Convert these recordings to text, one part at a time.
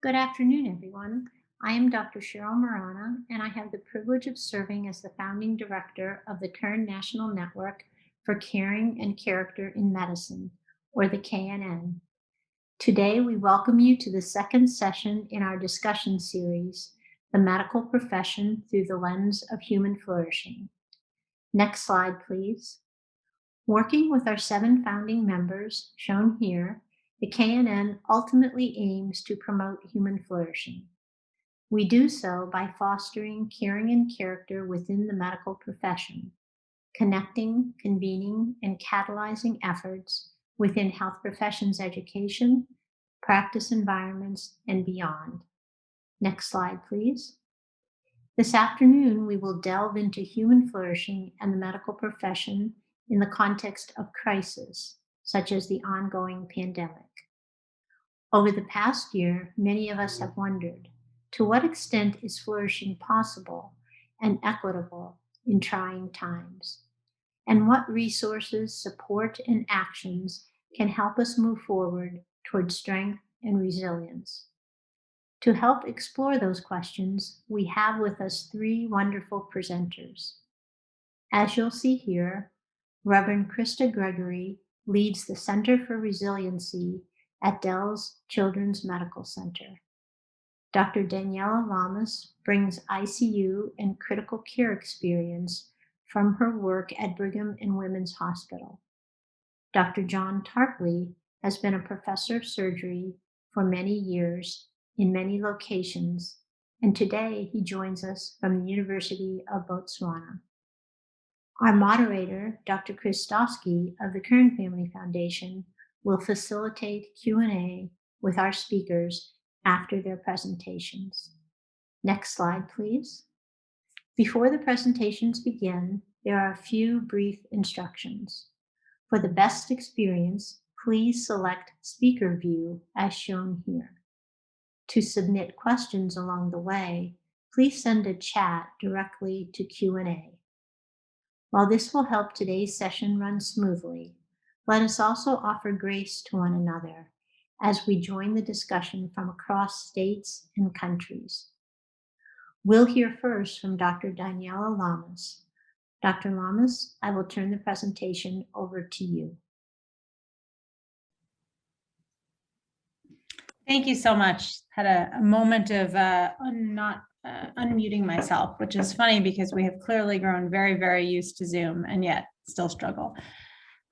Good afternoon, everyone. I am Dr. Cheryl Maurana, and I have the privilege of serving as the founding director of the Kern National Network for Caring and Character in Medicine, or the KNN. Today, we welcome you to the second session in our discussion series, The Medical Profession Through the Lens of Human Flourishing. Next slide, please. Working with our 7 founding members, shown here, the KNN ultimately aims to promote human flourishing. We do so by fostering caring and character within the medical profession, connecting, convening, and catalyzing efforts within health professions education, practice environments, and beyond. Next slide, please. This afternoon, we will delve into human flourishing and the medical profession in the context of crisis, such as the ongoing pandemic. Over the past year, many of us have wondered, to what extent is flourishing possible and equitable in trying times? And what resources, support, and actions can help us move forward toward strength and resilience? To help explore those questions, we have with us 3 wonderful presenters. As you'll see here, Reverend Krista Gregory leads the Center for Resiliency at Dell's Children's Medical Center. Dr. Daniela Lamas brings ICU and critical care experience from her work at Brigham and Women's Hospital. Dr. John Tarpley has been a professor of surgery for many years in many locations, and today he joins us from the University of Botswana. Our moderator, Dr. Stawski of the Kern Family Foundation, will facilitate Q&A with our speakers after their presentations. Next slide, please. Before the presentations begin, there are a few brief instructions. For the best experience, please select Speaker View as shown here. To submit questions along the way, please send a chat directly to Q&A. While this will help today's session run smoothly, let us also offer grace to one another as we join the discussion from across states and countries. We'll hear first from Dr. Daniela Lamas. Dr. Lamas, I will turn the presentation over to you. Thank you so much. Had a moment of not unmuting myself, which is funny because we have clearly grown very, very used to Zoom and yet still struggle.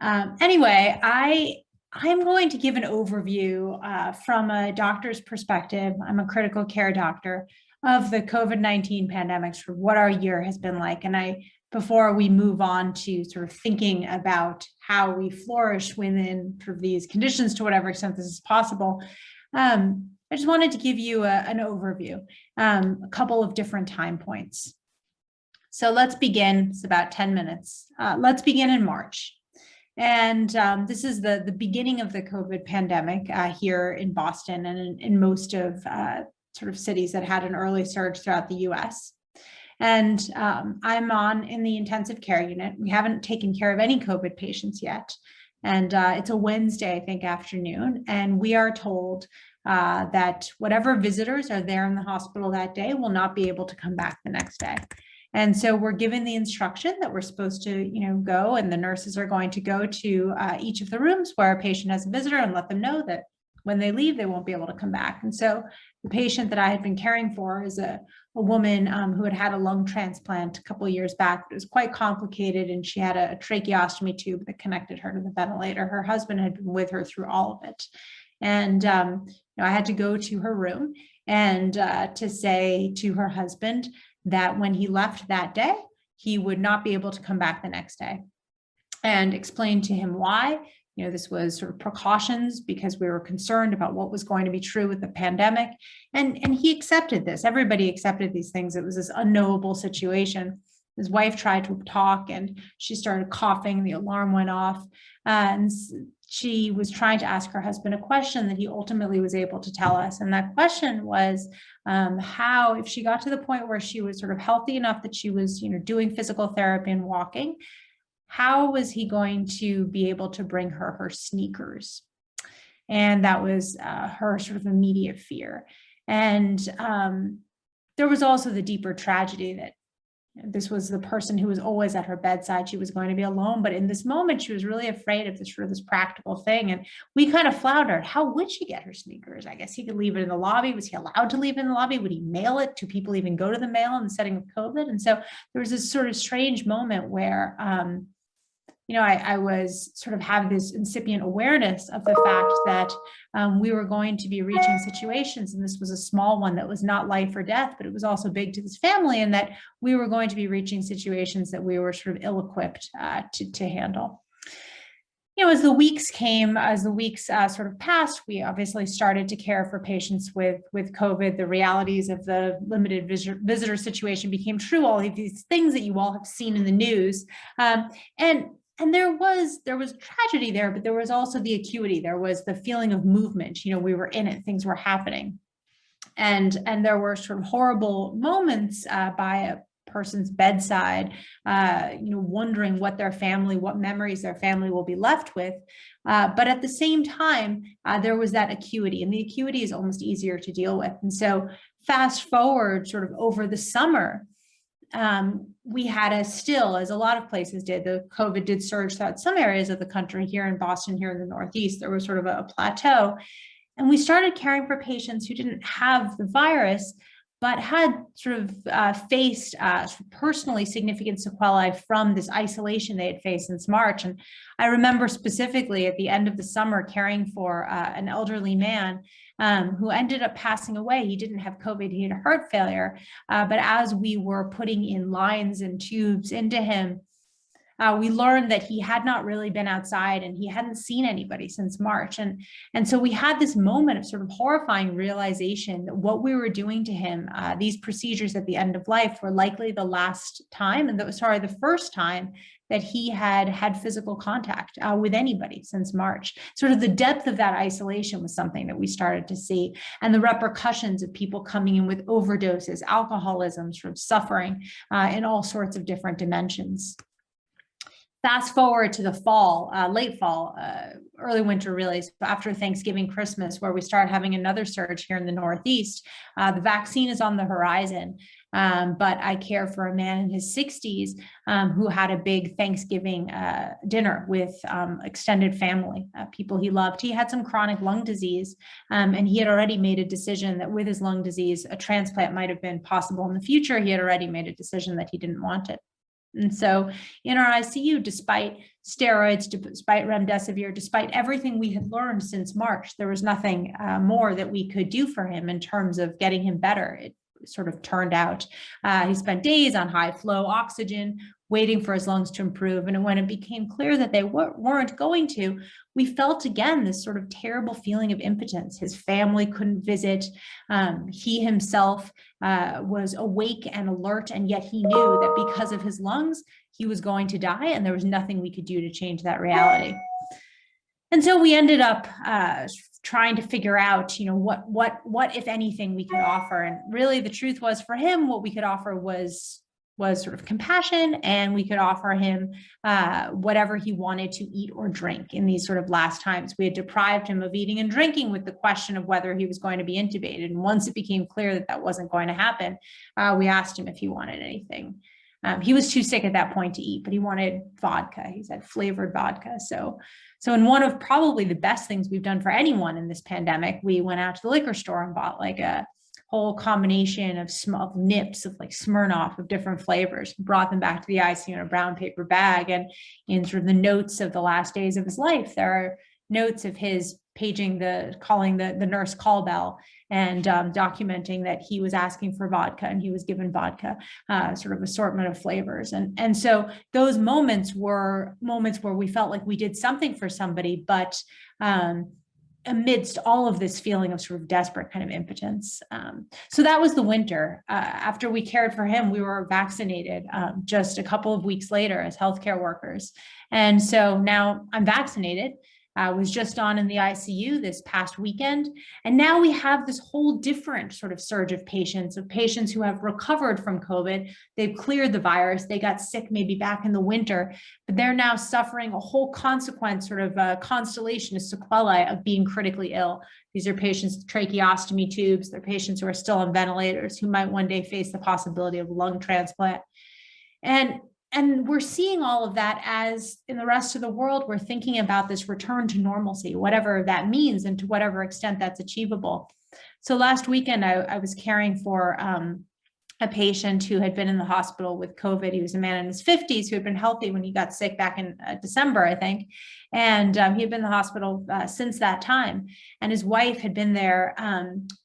Anyway, I'm going to give an overview from a doctor's perspective. I'm a critical care doctor of the COVID-19 pandemic, sort of what our year has been like. And before we move on to sort of thinking about how we flourish within sort of these conditions to whatever extent this is possible, I just wanted to give you an overview, a couple of different time points. So let's begin, it's about 10 minutes. Let's begin in March. And this is the beginning of the COVID pandemic here in Boston and in most of sort of cities that had an early surge throughout the US. And I'm in the intensive care unit. We haven't taken care of any COVID patients yet. And it's a Wednesday, I think, afternoon. And we are told that whatever visitors are there in the hospital that day will not be able to come back the next day. And so we're given the instruction that we're supposed to, go, and the nurses are going to go to each of the rooms where a patient has a visitor and let them know that when they leave, they won't be able to come back. And so the patient that I had been caring for is a woman who had a lung transplant a couple of years back. It was quite complicated, and she had a tracheostomy tube that connected her to the ventilator. Her husband had been with her through all of it. And I had to go to her room and to say to her husband that when he left that day, he would not be able to come back the next day, and explain to him why. This was sort of precautions because we were concerned about what was going to be true with the pandemic. And he accepted this. Everybody accepted these things. It was this unknowable situation. His wife tried to talk and she started coughing. The alarm went off. And she was trying to ask her husband a question that he ultimately was able to tell us. And that question was how, if she got to the point where she was sort of healthy enough that she was, doing physical therapy and walking, how was he going to be able to bring her sneakers? And that was her sort of immediate fear. And there was also the deeper tragedy that this was the person who was always at her bedside. She was going to be alone, but in this moment, she was really afraid of this practical thing. And we kind of floundered. How would she get her sneakers? I guess he could leave it in the lobby. Was he allowed to leave it in the lobby? Would he mail it? Do people even go to the mail in the setting of COVID? And so there was this sort of strange moment where, I was sort of having this incipient awareness of the fact that we were going to be reaching situations, and this was a small one that was not life or death, but it was also big to this family, and that we were going to be reaching situations that we were sort of ill-equipped to handle. As the weeks sort of passed, we obviously started to care for patients with COVID. The realities of the limited visitor situation became true. All of these things that you all have seen in the news, and there was tragedy there, but there was also the acuity. There was the feeling of movement. We were in it, things were happening. And there were sort of horrible moments by a person's bedside, wondering what memories their family will be left with. But at the same time, there was that acuity, and the acuity is almost easier to deal with. And so fast forward sort of over the summer, we had as a lot of places did, the COVID did surge throughout some areas of the country. Here in Boston, here in the Northeast, there was sort of a plateau. And we started caring for patients who didn't have the virus, but had sort of faced personally significant sequelae from this isolation they had faced since March. And I remember specifically at the end of the summer caring for an elderly man who ended up passing away. He didn't have COVID, he had heart failure. But as we were putting in lines and tubes into him, we learned that he had not really been outside and he hadn't seen anybody since March. And so we had this moment of sort of horrifying realization that what we were doing to him, these procedures at the end of life, were likely the the first time that he had physical contact with anybody since March. Sort of the depth of that isolation was something that we started to see, and the repercussions of people coming in with overdoses, alcoholism, sort of suffering in all sorts of different dimensions. Fast forward to the fall, late fall, early winter, really, so after Thanksgiving, Christmas, where we start having another surge here in the Northeast. The vaccine is on the horizon, but I care for a man in his 60s who had a big Thanksgiving dinner with extended family, people he loved. He had some chronic lung disease, and he had already made a decision that with his lung disease, a transplant might have been possible in the future. He had already made a decision that he didn't want it. And so in our ICU, despite steroids, despite remdesivir, despite everything we had learned since March, there was nothing more that we could do for him in terms of getting him better. It sort of turned out. He spent days on high flow oxygen, waiting for his lungs to improve. And when it became clear that they weren't going to, we felt again this sort of terrible feeling of impotence. His family couldn't visit. He himself was awake and alert, and yet he knew that because of his lungs, he was going to die, and there was nothing we could do to change that reality. And so we ended up trying to figure out, what if anything we could offer. And really the truth was, for him, what we could offer was sort of compassion, and we could offer him whatever he wanted to eat or drink in these sort of last times. We had deprived him of eating and drinking with the question of whether he was going to be intubated. And once it became clear that that wasn't going to happen, we asked him if he wanted anything. He was too sick at that point to eat, but he wanted vodka. He said flavored vodka. So in one of probably the best things we've done for anyone in this pandemic, we went out to the liquor store and bought like a whole combination of nips of like Smirnoff of different flavors, brought them back to the ICU in a brown paper bag. And in sort of the notes of the last days of his life, there are notes of his calling the nurse call bell and documenting that he was asking for vodka and he was given vodka, sort of assortment of flavors. And so those moments were moments where we felt like we did something for somebody, but amidst all of this feeling of sort of desperate kind of impotence. So that was the winter. After we cared for him, we were vaccinated just a couple of weeks later as healthcare workers. And so now I'm vaccinated. was just on in the ICU this past weekend. And now we have this whole different sort of surge of patients who have recovered from COVID. They've cleared the virus. They got sick maybe back in the winter, but they're now suffering a whole consequence, sort of constellation of sequelae of being critically ill. These are patients with tracheostomy tubes. They're patients who are still on ventilators, who might one day face the possibility of lung transplant. And we're seeing all of that as in the rest of the world, we're thinking about this return to normalcy, whatever that means and to whatever extent that's achievable. So last weekend, I was caring for a patient who had been in the hospital with COVID. He was a man in his 50s who had been healthy when he got sick back in December, I think. And he had been in the hospital since that time. And his wife had been there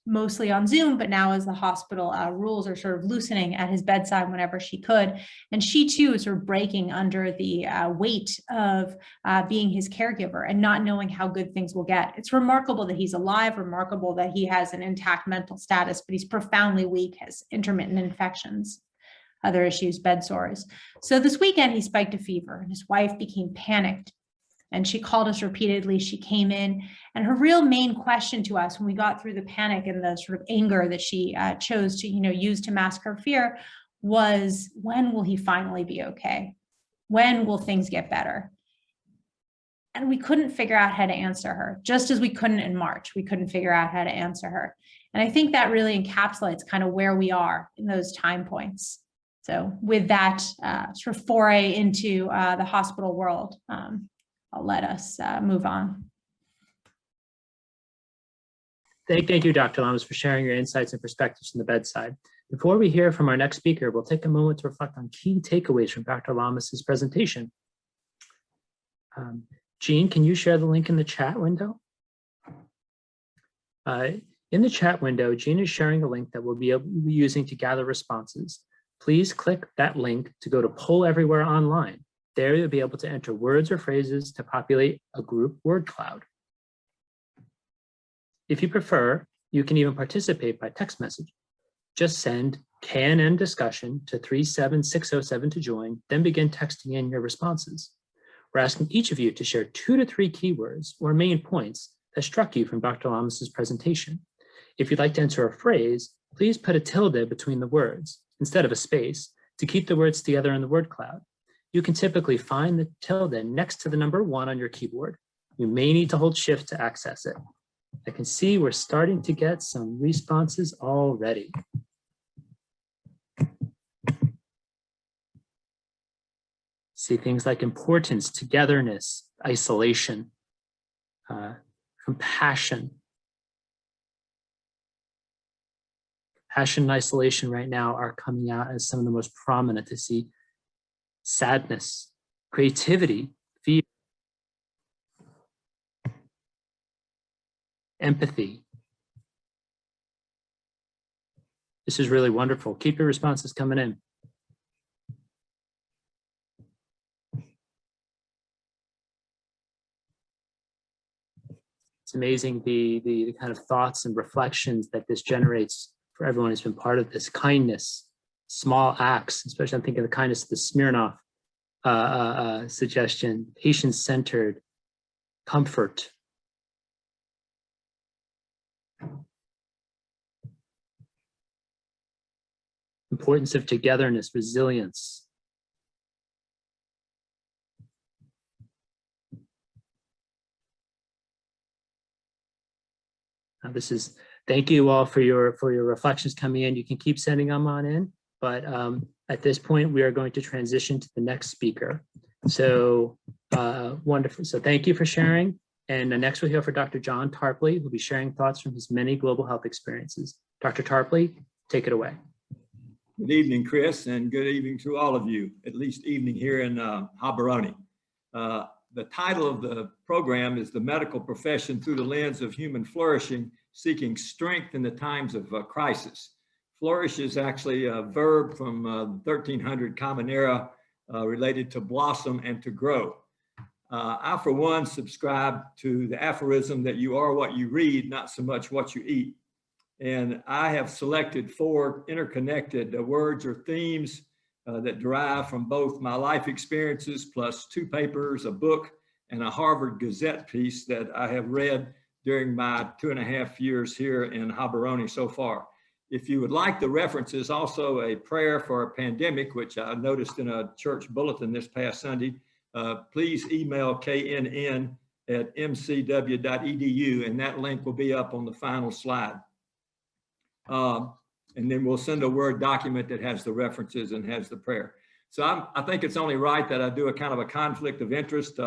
mostly on Zoom, but now as the hospital rules are sort of loosening, at his bedside whenever she could. And she too was sort of breaking under the weight of being his caregiver and not knowing how good things will get. It's remarkable that he's alive, remarkable that he has an intact mental status, but he's profoundly weak, has intermittent infections, other issues, bed sores. So this weekend he spiked a fever and his wife became panicked. And she called us repeatedly. She came in, and her real main question to us when we got through the panic and the sort of anger that she chose to, use to mask her fear was, when will he finally be okay? When will things get better? And we couldn't figure out how to answer her, just as we couldn't in March. We couldn't figure out how to answer her. And I think that really encapsulates kind of where we are in those time points. So with that sort of foray into the hospital world, I'll let us move on. Thank you, Dr. Lamas, for sharing your insights and perspectives from the bedside. Before we hear from our next speaker, we'll take a moment to reflect on key takeaways from Dr. Lamas's presentation. Jean, can you share the link in the chat window? In the chat window, Jean is sharing a link that we'll be using to gather responses. Please click that link to go to Poll Everywhere Online. There you'll be able to enter words or phrases to populate a group word cloud. If you prefer, you can even participate by text message. Just send KNN discussion to 37607 to join, then begin texting in your responses. We're asking each of you to share 2 to 3 keywords or main points that struck you from Dr. Lamas's presentation. If you'd like to enter a phrase, please put a tilde between the words instead of a space to keep the words together in the word cloud. You can typically find the tilde next to the number 1 on your keyboard. You may need to hold Shift to access it. I can see we're starting to get some responses already. See things like importance, togetherness, isolation, compassion. Passion and isolation right now are coming out as some of the most prominent to see. Sadness, creativity, fear, empathy. This is really wonderful. Keep your responses coming in. It's amazing the kind of thoughts and reflections that this generates for everyone who's been part of this. Kindness, small acts, especially I'm thinking of the kindness of the Smirnoff suggestion, patient-centered, comfort. Importance of togetherness, resilience. Thank you all for your reflections coming in. You can keep sending them on in, but at this point we are going to transition to the next speaker. So wonderful. So thank you for sharing. And next we'll hear from Dr. John Tarpley, who'll be sharing thoughts from his many global health experiences. Dr. Tarpley, take it away. Good evening, Chris, and good evening to all of you, at least evening here in Habaroni. The title of the program is The Medical Profession Through the Lens of Human Flourishing, Seeking Strength in the Times of Crisis. Flourish is actually a verb from 1300 Common Era related to blossom and to grow. I, for one, subscribe to the aphorism that you are what you read, not so much what you eat. And I have selected 4 interconnected words or themes that derive from both my life experiences plus 2 papers, a book, and a Harvard Gazette piece that I have read during my 2.5 years here in Gaborone so far. If you would like the references, also a prayer for a pandemic, which I noticed in a church bulletin this past Sunday, please email knn@mcw.edu, and that link will be up on the final slide. And then we'll send a Word document that has the references and has the prayer. So I think it's only right that I do a kind of a conflict of interest.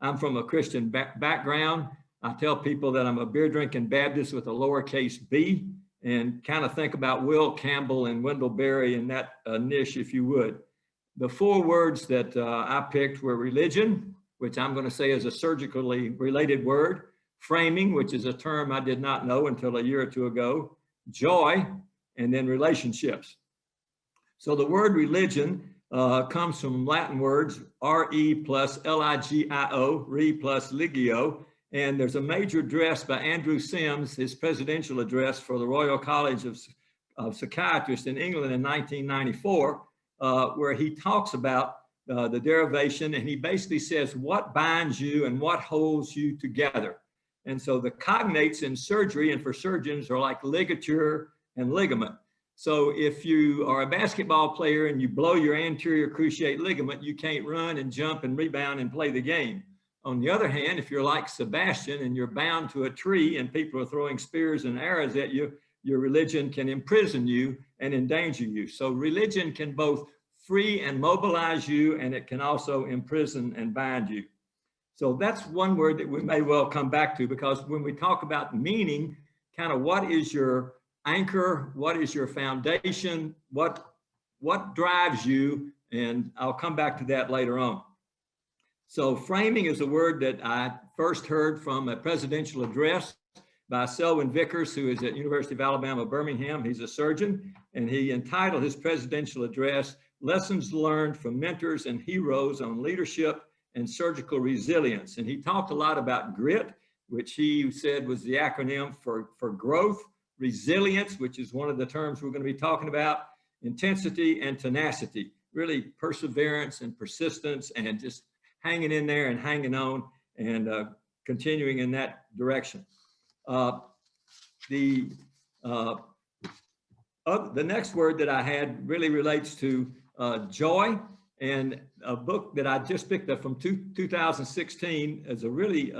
I'm from a Christian background. I tell people that I'm a beer drinking Baptist with a lowercase b, and kind of think about Will Campbell and Wendell Berry in that niche, if you would. The 4 words that I picked were religion, which I'm going to say is a surgically related word, framing, which is a term I did not know until a year or 2 ago, joy, and then relationships. So the word religion comes from Latin words re plus ligio, re plus ligio, and there's a major address by Andrew Sims, his presidential address for the Royal College of Psychiatrists in England in 1994, where he talks about the derivation, and he basically says what binds you and what holds you together. And so the cognates in surgery and for surgeons are like ligature and ligament. So if you are a basketball player and you blow your anterior cruciate ligament, you can't run and jump and rebound and play the game. On the other hand, if you're like Sebastian and you're bound to a tree and people are throwing spears and arrows at you, your religion can imprison you and endanger you. So religion can both free and mobilize you, and it can also imprison and bind you. So that's one word that we may well come back to, because when we talk about meaning, kind of what is your anchor, what is your foundation, what drives you, and I'll come back to that later on. So framing is a word that I first heard from a presidential address by Selwyn Vickers, who is at University of Alabama, Birmingham. He's a surgeon, and he entitled his presidential address, Lessons Learned from Mentors and Heroes on Leadership and Surgical Resilience. And he talked a lot about grit, which he said was the acronym for growth, resilience, which is one of the terms we're going to be talking about, intensity and tenacity, really perseverance and persistence and just hanging in there and hanging on and continuing in that direction. The next word that I had really relates to joy, and a book that I just picked up from 2016 is a really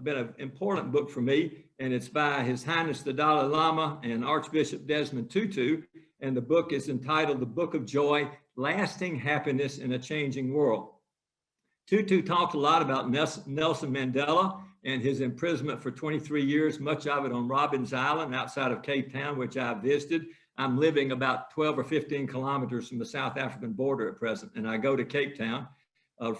been an important book for me, and it's by His Highness the Dalai Lama and Archbishop Desmond Tutu, and the book is entitled The Book of Joy, Lasting Happiness in a Changing World. Tutu talked a lot about Nelson Mandela and his imprisonment for 23 years, much of it on Robbins Island outside of Cape Town, which I visited. I'm living about 12 or 15 kilometers from the South African border at present, and I go to Cape Town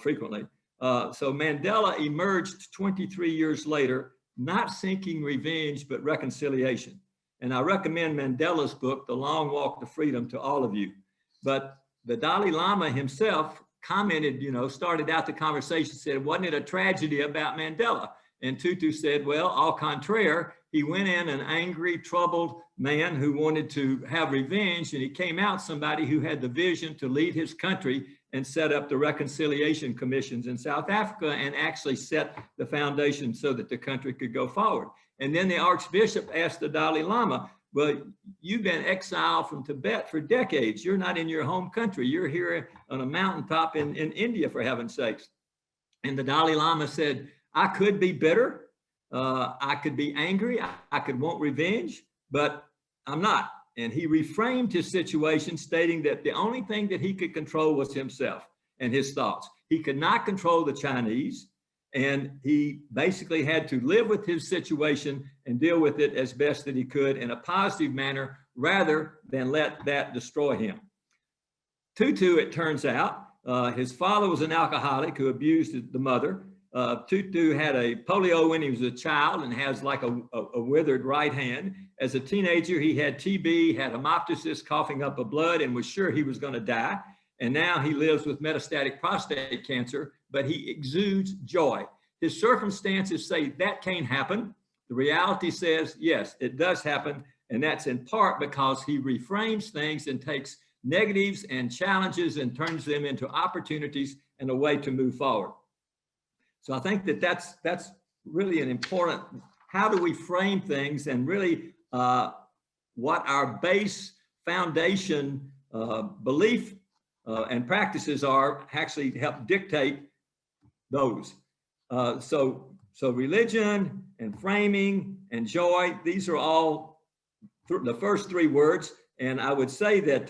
frequently. So Mandela emerged 23 years later, not seeking revenge, but reconciliation. And I recommend Mandela's book, The Long Walk to Freedom, to all of you. But the Dalai Lama himself commented, started out the conversation, said, wasn't it a tragedy about Mandela? And Tutu said, well, au contraire, he went in an angry, troubled man who wanted to have revenge, and he came out somebody who had the vision to lead his country and set up the reconciliation commissions in South Africa and actually set the foundation so that the country could go forward. And then the Archbishop asked the Dalai Lama, well, you've been exiled from Tibet for decades. You're not in your home country. You're here on a mountaintop in India, for heaven's sakes. And the Dalai Lama said, I could be bitter. I could be angry. I could want revenge, but I'm not. And he reframed his situation, stating that the only thing that he could control was himself and his thoughts. He could not control the Chinese, and he basically had to live with his situation and deal with it as best that he could in a positive manner, rather than let that destroy him. Tutu, it turns out, his father was an alcoholic who abused the mother. Tutu had a polio when he was a child and has like a withered right hand. As a teenager, he had TB, had hemoptysis, coughing up of blood, and was sure he was going to die. And now he lives with metastatic prostate cancer, but he exudes joy. His circumstances say that can't happen. The reality says, yes, it does happen. And that's in part because he reframes things and takes negatives and challenges and turns them into opportunities and a way to move forward. So I think that that's really an important, how do we frame things, and really what our base foundation belief and practices are actually help dictate those. So religion and framing and joy, these are all the first three words. And I would say that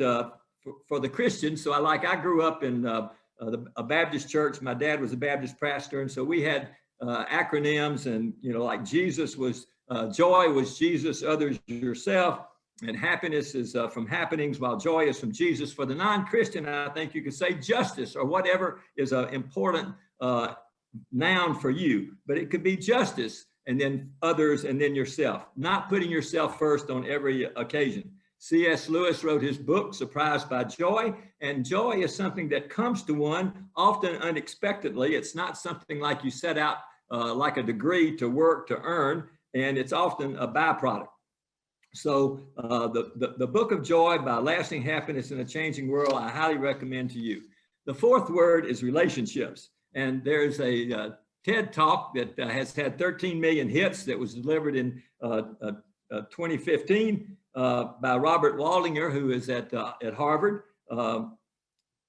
for the Christians, so I grew up in a Baptist church. My dad was a Baptist pastor, and so we had acronyms, and like Jesus was joy was Jesus, others yourself, and happiness is from happenings, while joy is from Jesus. For the non-Christian, I think you could say justice, or whatever is an important noun for you, but it could be justice, and then others, and then yourself, not putting yourself first on every occasion. C.S. Lewis wrote his book, Surprised by Joy, and joy is something that comes to one often unexpectedly. It's not something like you set out like a degree to work to earn, and it's often a byproduct. So the Book of Joy by Lasting Happiness in a Changing World, I highly recommend to you. The fourth word is relationships, and there's a TED Talk that has had 13 million hits that was delivered in 2015 by Robert Waldinger, who is at Harvard,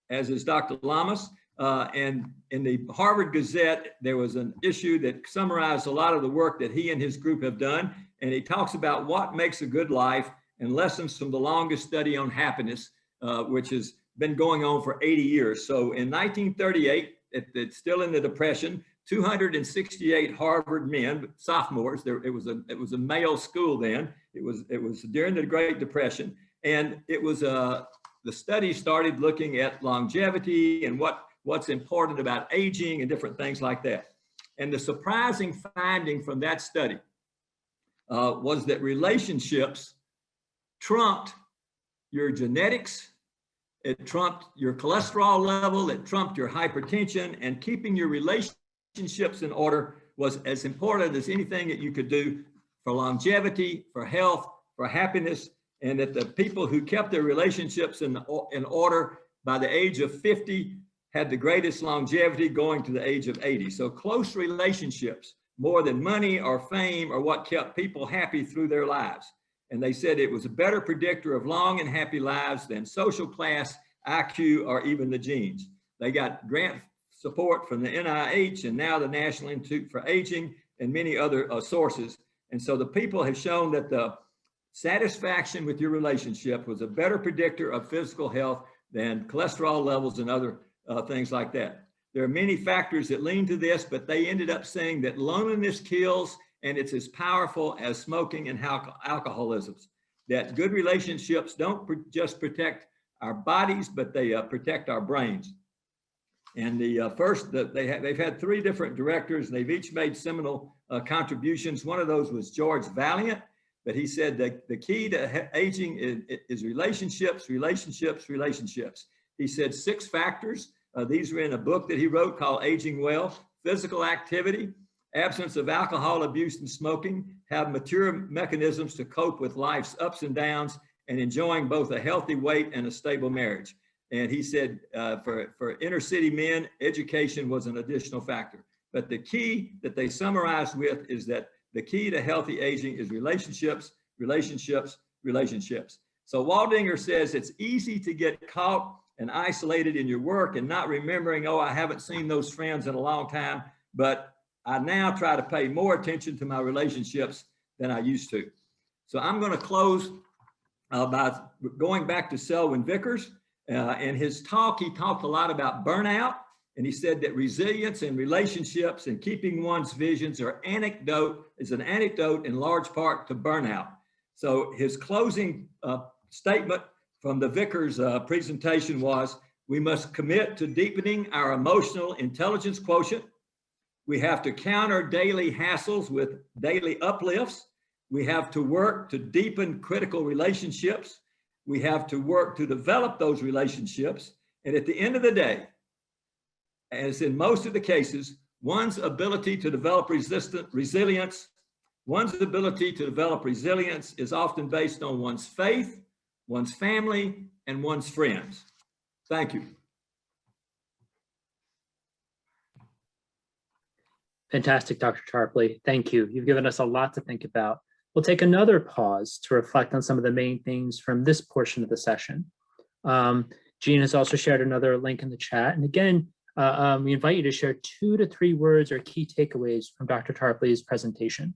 as is Dr. Lamas. And in the Harvard Gazette, there was an issue that summarized a lot of the work that he and his group have done. And he talks about what makes a good life and lessons from the longest study on happiness, which has been going on for 80 years. So in 1938, it's still in the Depression, 268 Harvard men, sophomores. It was a male school then. It was during the Great Depression, and it was the study started looking at longevity and what's important about aging and different things like that. And the surprising finding from that study was that relationships trumped your genetics. It trumped your cholesterol level. It trumped your hypertension, and keeping your relationships in order was as important as anything that you could do for longevity, for health, for happiness, and that the people who kept their relationships in order by the age of 50 had the greatest longevity going to the age of 80. So close relationships, more than money or fame, are what kept people happy through their lives. And they said it was a better predictor of long and happy lives than social class, IQ, or even the genes. They got grant support from the NIH and now the National Institute for Aging and many other sources. And so the people have shown that the satisfaction with your relationship was a better predictor of physical health than cholesterol levels and other things like that. There are many factors that lean to this, but they ended up saying that loneliness kills, and it's as powerful as smoking and alcoholism. That good relationships don't just protect our bodies, but they protect our brains. And they've had three different directors, and they've each made seminal contributions. One of those was George Valiant, but he said that the key to aging is relationships, relationships, relationships. He said 6 factors. These were in a book that he wrote called Aging Well. Physical activity, absence of alcohol abuse and smoking, have mature mechanisms to cope with life's ups and downs, and enjoying both a healthy weight and a stable marriage. And he said for inner city men, education was an additional factor. But the key that they summarized with is that the key to healthy aging is relationships, relationships, relationships. So Waldinger says it's easy to get caught and isolated in your work and not remembering, oh, I haven't seen those friends in a long time, but I now try to pay more attention to my relationships than I used to. So I'm going to close by going back to Selwyn Vickers. In his talk, he talked a lot about burnout, and he said that resilience and relationships and keeping one's visions is an antidote in large part to burnout. So his closing statement from the Vickers presentation was, we must commit to deepening our emotional intelligence quotient. We have to counter daily hassles with daily uplifts. We have to work to deepen critical relationships. We have to work to develop those relationships. And at the end of the day, as in most of the cases, one's ability to develop resilience is often based on one's faith, one's family, and one's friends. Thank you. Fantastic, Dr. Tarpley. Thank you. You've given us a lot to think about. We'll take another pause to reflect on some of the main things from this portion of the session. Jean has also shared another link in the chat. And again, we invite you to share 2 to 3 words or key takeaways from Dr. Tarpley's presentation.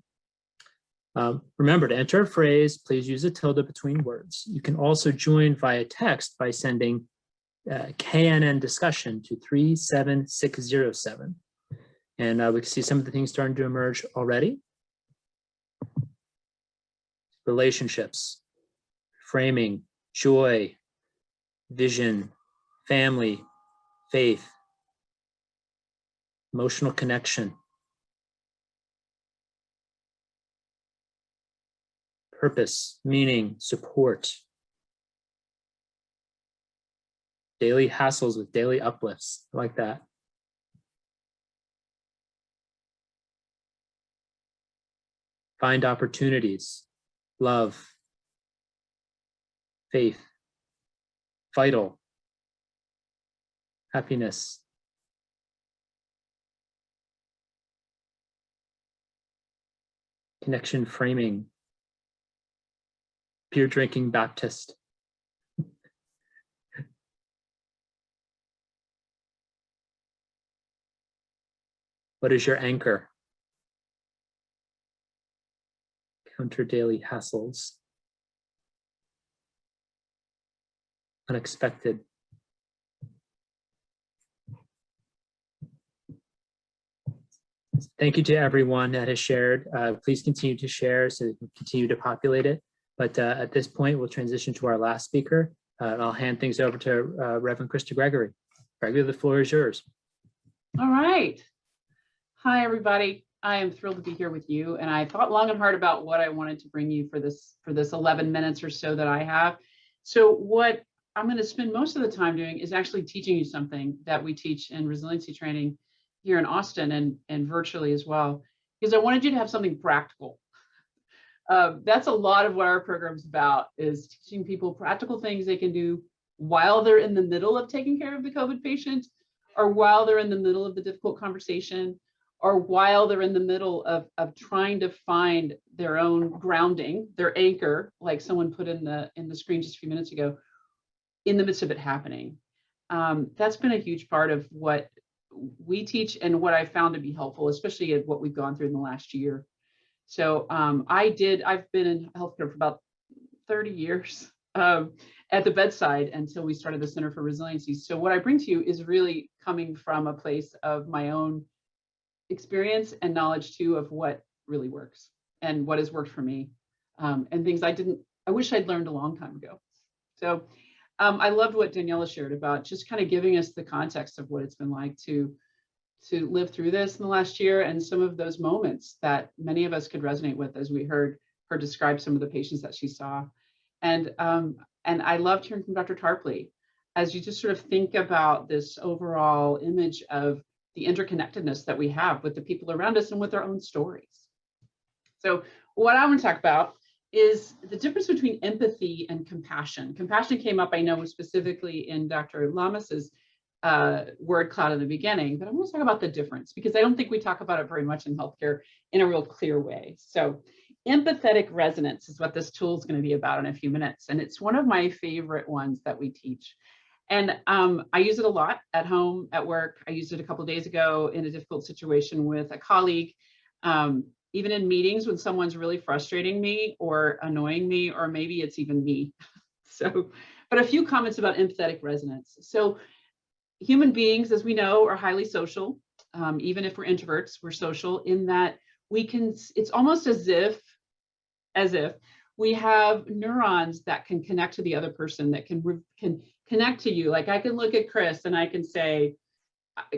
Remember, to enter a phrase, please use a tilde between words. You can also join via text by sending KNN discussion to 37607. And we can see some of the things starting to emerge already. Relationships, framing, joy, vision, family, faith, emotional connection, purpose, meaning, support, daily hassles with daily uplifts, I like that. Find opportunities, love, faith, vital, happiness, connection framing, beer drinking Baptist. What is your anchor? Counter daily hassles. Unexpected. Thank you to everyone that has shared. Please continue to share so we can continue to populate it. But at this point, we'll transition to our last speaker. And I'll hand things over to Reverend Krista Gregory. Gregory, the floor is yours. All right. Hi, everybody. I am thrilled to be here with you. And I thought long and hard about what I wanted to bring you for this 11 minutes or so that I have. So what I'm going to spend most of the time doing is actually teaching you something that we teach in resiliency training here in Austin and virtually as well, because I wanted you to have something practical. That's a lot of what our program's about, is teaching people practical things they can do while they're in the middle of taking care of the COVID patient, or while they're in the middle of the difficult conversation, or while they're in the middle of trying to find their own grounding, their anchor, like someone put in the screen just a few minutes ago, in the midst of it happening. That's been a huge part of what we teach and what I found to be helpful, especially at what we've gone through in the last year. So I've been in healthcare for about 30 years at the bedside until we started the Center for Resiliency. So what I bring to you is really coming from a place of my own experience and knowledge too of what really works and what has worked for me, and things I wish I'd learned a long time ago. So I loved what Daniela shared about just kind of giving us the context of what it's been like to live through this in the last year, and some of those moments that many of us could resonate with as we heard her describe some of the patients that she saw. And I loved hearing from Dr. Tarpley as you just sort of think about this overall image of the interconnectedness that we have with the people around us and with our own stories. So what I want to talk about is the difference between empathy and compassion. Compassion came up, I know, specifically in Dr. Lamas's word cloud in the beginning, but I want to talk about the difference because I don't think we talk about it very much in healthcare in a real clear way. So empathetic resonance is what this tool is going to be about in a few minutes. And it's one of my favorite ones that we teach. And I use it a lot at home, at work. I used it a couple of days ago in a difficult situation with a colleague, even in meetings when someone's really frustrating me or annoying me, or maybe it's even me. So, but a few comments about empathetic resonance. So human beings, as we know, are highly social. Even if we're introverts, we're social in that we can, it's almost as if we have neurons that can connect to the other person, that can connect to you. Like I can look at Chris and I can say,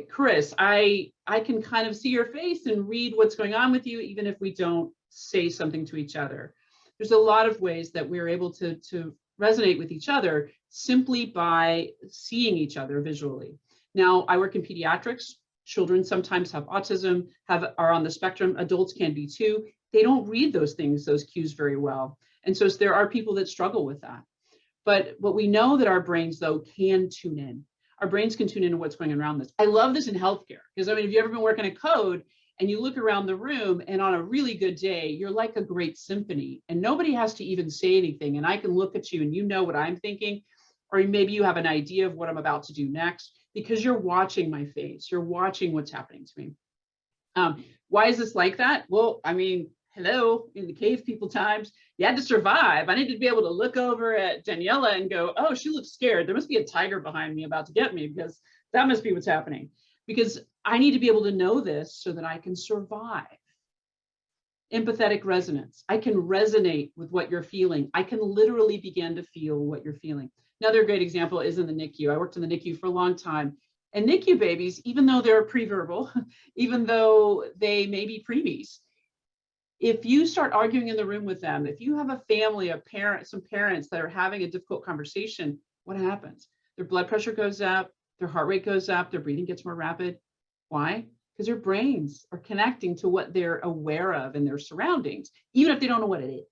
Chris, I can kind of see your face and read what's going on with you, even if we don't say something to each other. There's a lot of ways that we're able to resonate with each other simply by seeing each other visually. Now, I work in pediatrics. Children sometimes have autism, are on the spectrum. Adults can be too. They don't read those things, those cues very well. And so there are people that struggle with that. But what we know that our brains, though, can tune in. Our brains can tune into what's going on around us. I love this in healthcare because, I mean, if you've ever been working a code and you look around the room, and on a really good day, you're like a great symphony, and nobody has to even say anything. And I can look at you and you know what I'm thinking, or maybe you have an idea of what I'm about to do next because you're watching my face. You're watching what's happening to me. Why is this like that? Well, I mean, hello, in the cave people times, you had to survive. I need to be able to look over at Daniela and go, oh, she looks scared. There must be a tiger behind me about to get me, because that must be what's happening. Because I need to be able to know this so that I can survive. Empathetic resonance. I can resonate with what you're feeling. I can literally begin to feel what you're feeling. Another great example is in the NICU. I worked in the NICU for a long time. And NICU babies, even though they're pre-verbal, even though they may be preemies, if you start arguing in the room with them, if you have a family, a parent, some parents that are having a difficult conversation, what happens? Their blood pressure goes up, their heart rate goes up, their breathing gets more rapid. Why? Because their brains are connecting to what they're aware of in their surroundings, even if they don't know what it is.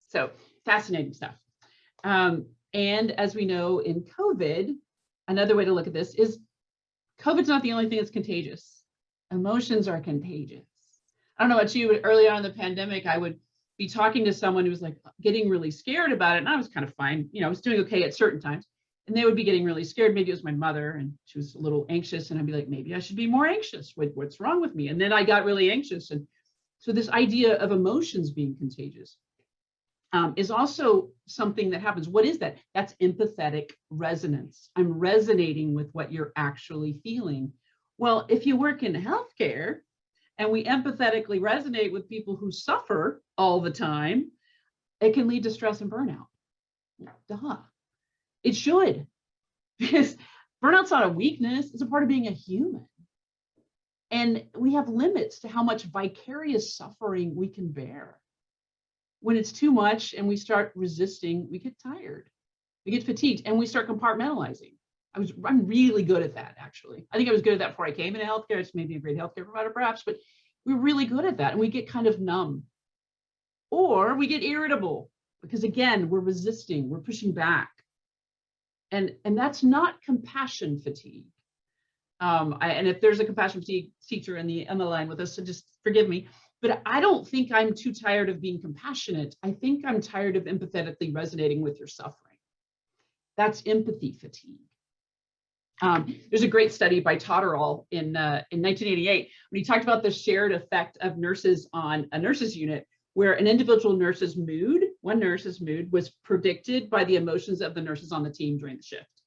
So fascinating stuff. And as we know in COVID, another way to look at this is COVID's not the only thing that's contagious. Emotions are contagious. I don't know about you, but early on in the pandemic, I would be talking to someone who was like getting really scared about it. And I was kind of fine. You know, I was doing okay at certain times. And they would be getting really scared. Maybe it was my mother and she was a little anxious. And I'd be like, maybe I should be more anxious. What's wrong with me? And then I got really anxious. And so this idea of emotions being contagious is also something that happens. What is that? That's empathetic resonance. I'm resonating with what you're actually feeling. Well, if you work in healthcare and we empathetically resonate with people who suffer all the time, it can lead to stress and burnout. Duh. It should, because burnout's not a weakness, it's a part of being a human. And we have limits to how much vicarious suffering we can bear. When it's too much and we start resisting, we get tired, we get fatigued, and we start compartmentalizing. I'm really good at that, actually. I think I was good at that before I came into healthcare. It's maybe a great healthcare provider, perhaps, but we're really good at that. And we get kind of numb, or we get irritable because, again, we're resisting, we're pushing back. And that's not compassion fatigue. And if there's a compassion fatigue teacher on the line with us, so just forgive me. But I don't think I'm too tired of being compassionate. I think I'm tired of empathetically resonating with your suffering. That's empathy fatigue. There's a great study by Totterall in 1988 when he talked about the shared effect of nurses on a nurse's unit, where an individual nurse's mood, one nurse's mood, was predicted by the emotions of the nurses on the team during the shift,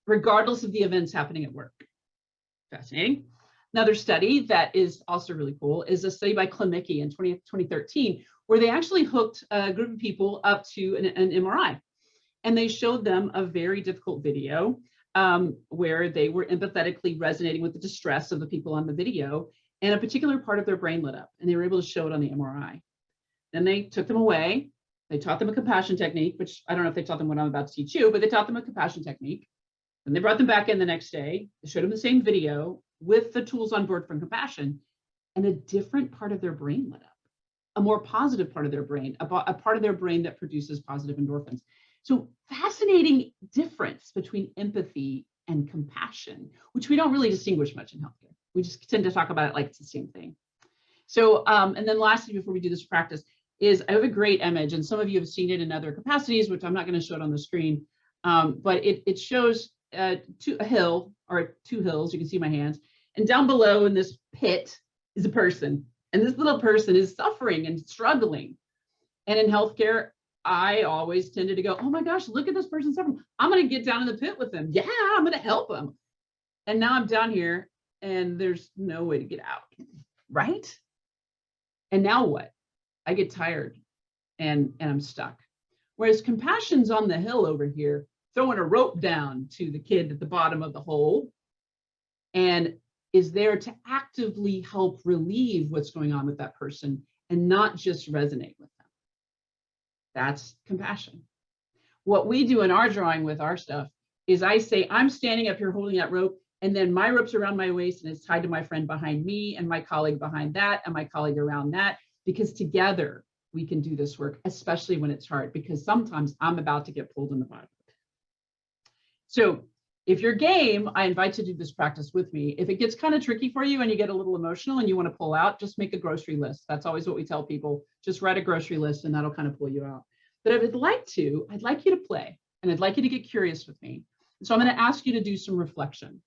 regardless of the events happening at work. Fascinating. Another study that is also really cool is a study by Klimicki in 2013, where they actually hooked a group of people up to an MRI. And they showed them a very difficult video where they were empathetically resonating with the distress of the people on the video, and a particular part of their brain lit up, and they were able to show it on the MRI. Then they took them away. They taught them a compassion technique, which I don't know if they taught them what I'm about to teach you, but they taught them a compassion technique. And they brought them back in the next day. They showed them the same video with the tools on board from compassion, and a different part of their brain lit up, a more positive part of their brain, a part of their brain that produces positive endorphins. So fascinating difference between empathy and compassion, which we don't really distinguish much in healthcare. We just tend to talk about it like it's the same thing. So, and then lastly, before we do this practice, is I have a great image, and some of you have seen it in other capacities, which I'm not going to show it on the screen, but it shows a hill, or two hills. You can see my hands, and down below in this pit is a person, and this little person is suffering and struggling. And in healthcare, I always tended to go, oh my gosh, look at this person suffering. I'm going to get down in the pit with them. Yeah, I'm going to help them. And now I'm down here and there's no way to get out, right? And now what? I get tired and I'm stuck. Whereas compassion's on the hill over here, throwing a rope down to the kid at the bottom of the hole and is there to actively help relieve what's going on with that person and not just resonate with them. That's compassion. What we do in our drawing with our stuff is I say, I'm standing up here holding that rope, and then my rope's around my waist and it's tied to my friend behind me and my colleague behind that and my colleague around that, because together we can do this work, especially when it's hard, because sometimes I'm about to get pulled in the bottom. So If you're game, I invite you to do this practice with me. If it gets kind of tricky for you and you get a little emotional and you want to pull out, just make a grocery list. That's always what we tell people. Just write a grocery list and that'll kind of pull you out. But if I'd like you to play and I'd like you to get curious with me. So I'm going to ask you to do some reflection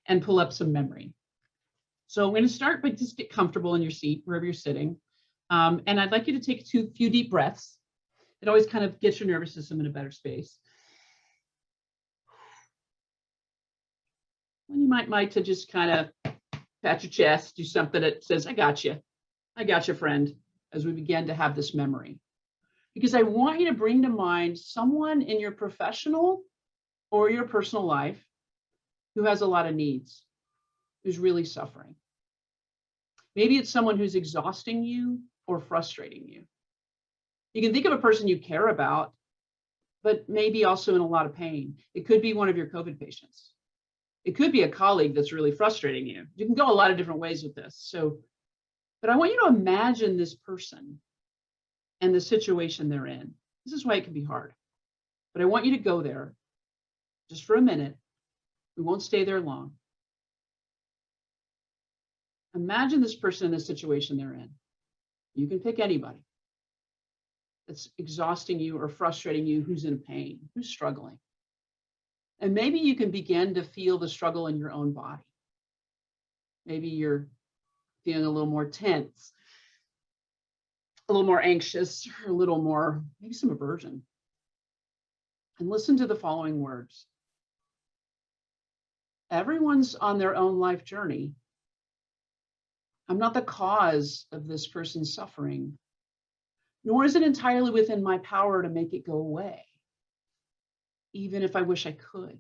and pull up some memory. So I'm going to start by just get comfortable in your seat, wherever you're sitting. And I'd like you to take a few deep breaths. It always kind of gets your nervous system in a better space. And you might like to just kind of pat your chest, do something that says, I got you, friend, as we begin to have this memory. Because I want you to bring to mind someone in your professional or your personal life who has a lot of needs, who's really suffering. Maybe it's someone who's exhausting you or frustrating you. You can think of a person you care about, but maybe also in a lot of pain. It could be one of your COVID patients. It could be a colleague that's really frustrating you. You can go a lot of different ways with this. But I want you to imagine this person and the situation they're in. This is why it can be hard. But I want you to go there just for a minute. We won't stay there long. Imagine this person in the situation they're in. You can pick anybody that's exhausting you or frustrating you, who's in pain, who's struggling. And maybe you can begin to feel the struggle in your own body. Maybe you're feeling a little more tense, a little more anxious, or a little more, maybe some aversion. And listen to the following words. Everyone's on their own life journey. I'm not the cause of this person's suffering, nor is it entirely within my power to make it go away, even if I wish I could.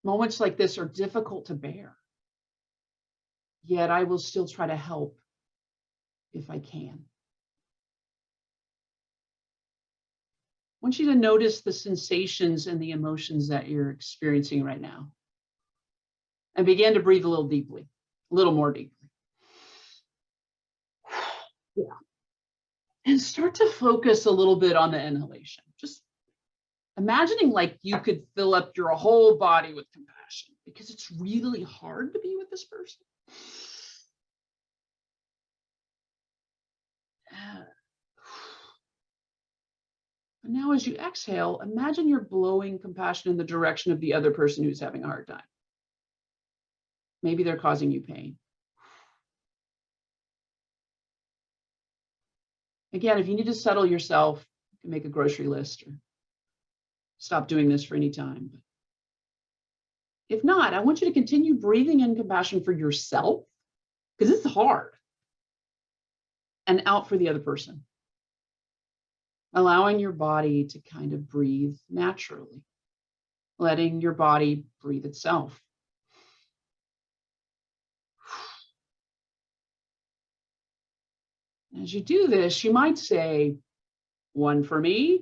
Moments like this are difficult to bear, yet I will still try to help if I can. I want you to notice the sensations and the emotions that you're experiencing right now, and begin to breathe a little deeply, a little more deeply. Yeah. And start to focus a little bit on the inhalation. Just imagining like you could fill up your whole body with compassion, because it's really hard to be with this person. And now as you exhale, imagine you're blowing compassion in the direction of the other person who's having a hard time. Maybe they're causing you pain. Again, if you need to settle yourself, you can make a grocery list or stop doing this for any time. If not, I want you to continue breathing in compassion for yourself, because it's hard, and out for the other person. Allowing your body to kind of breathe naturally, letting your body breathe itself. As you do this, you might say, one for me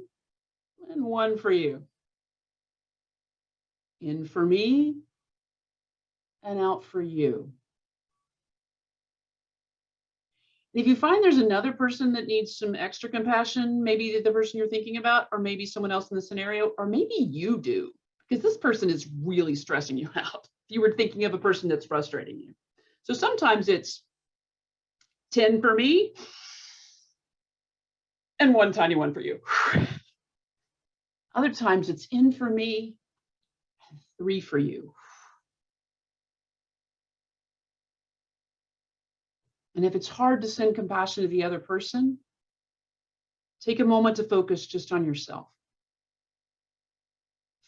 and one for you. In for me and out for you. If you find there's another person that needs some extra compassion, maybe the person you're thinking about, or maybe someone else in the scenario, or maybe you do, because this person is really stressing you out. If you were thinking of a person that's frustrating you. So sometimes it's 10 for me and one tiny one for you. Other times it's in for me and 3 for you. And if it's hard to send compassion to the other person, take a moment to focus just on yourself.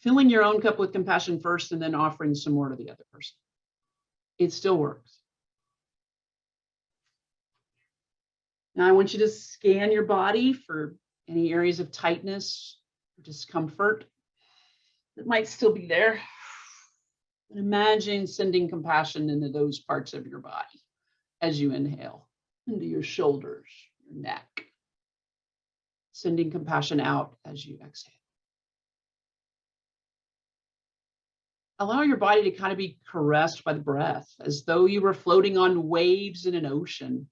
Filling your own cup with compassion first and then offering some more to the other person. It still works. Now I want you to scan your body for any areas of tightness or discomfort that might still be there. And imagine sending compassion into those parts of your body as you inhale, into your shoulders, your neck. Sending compassion out as you exhale. Allow your body to kind of be caressed by the breath, as though you were floating on waves in an ocean.